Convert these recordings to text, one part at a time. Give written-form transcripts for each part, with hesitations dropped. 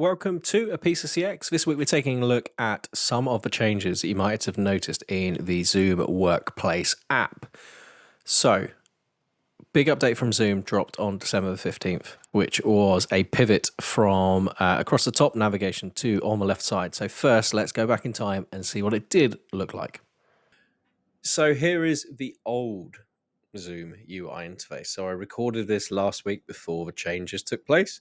welcome to A Piece of CX. This week we're taking a look at some of the changes that you might have noticed in the Zoom Workplace app. So, big update from Zoom dropped on December the 15th, which was a pivot from across the top navigation to on the left side. So first, let's go back in time and see what it did look like. So here is the old Zoom UI interface. So I recorded this last week before the changes took place.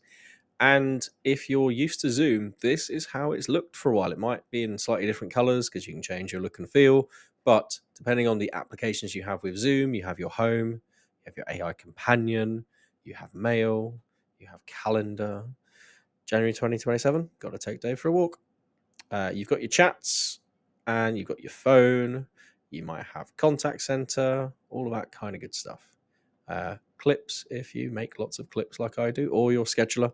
And if you're used to Zoom, this is how it's looked for a while. It might be in slightly different colors because you can change your look and feel. But depending on the applications you have with Zoom, you have your home, you have your AI companion, you have mail, you have calendar. January 2027, got to take Dave for a walk. You've got your chats and you've got your phone. You might have contact center, all of that kind of good stuff. Clips, if you make lots of clips like I do, or your scheduler.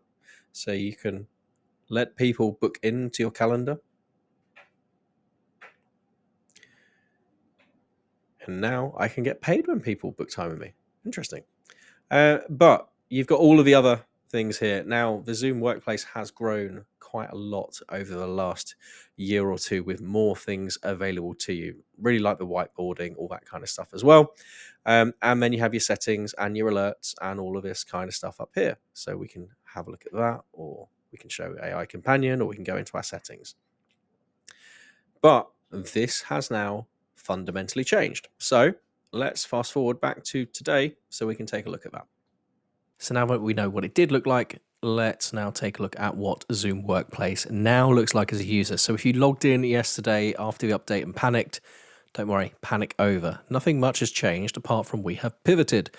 So you can let people book into your calendar. And now I can get paid when people book time with me. Interesting. But you've got all of the other things here. Now, the Zoom Workplace has grown quite a lot over the last year or two with more things available to you. Really like the whiteboarding, all that kind of stuff as well. And then you have your settings and your alerts and all of this kind of stuff up here. So we can have a look at that, or we can show AI companion, or we can go into our settings. But this has now fundamentally changed. So let's fast forward back to today so we can take a look at that. So now that we know what it did look like, let's now take a look at what Zoom Workplace now looks like as a user. So if you logged in yesterday after the update and panicked, don't worry, panic over. Nothing much has changed apart from we have pivoted.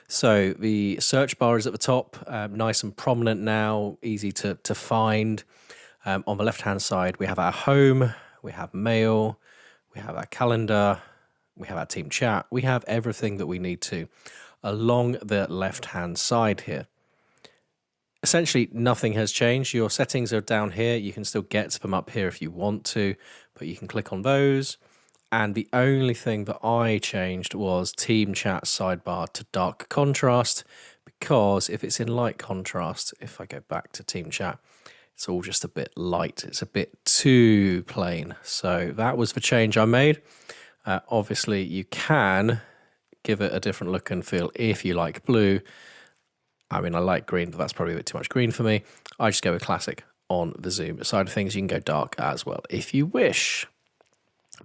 So the search bar is at the top, nice and prominent now, easy to find. On the left-hand side, we have our home, we have mail, we have our calendar, we have our team chat, we have everything that we need to along the left-hand side here. Essentially, nothing has changed. Your settings are down here. You can still get to them up here if you want to, but you can click on those. And the only thing that I changed was team chat sidebar to dark contrast, because if it's in light contrast, if I go back to team chat, it's all just a bit light. It's a bit too plain. So that was the change I made. Obviously, you can give it a different look and feel if you like blue. I mean, I like green, but that's probably a bit too much green for me. I just go with classic on the Zoom side of things. You can go dark as well if you wish.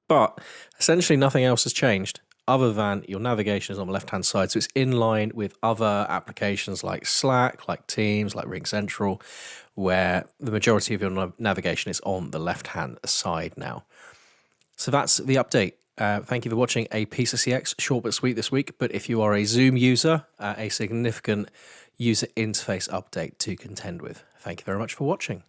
But essentially nothing else has changed other than your navigation is on the left-hand side. So it's in line with other applications like Slack, like Teams, like RingCentral, where the majority of your navigation is on the left-hand side now. So that's the update. Thank you for watching A Piece of CX, short but sweet this week. But if you are a Zoom user, a significant user interface update to contend with. Thank you very much for watching.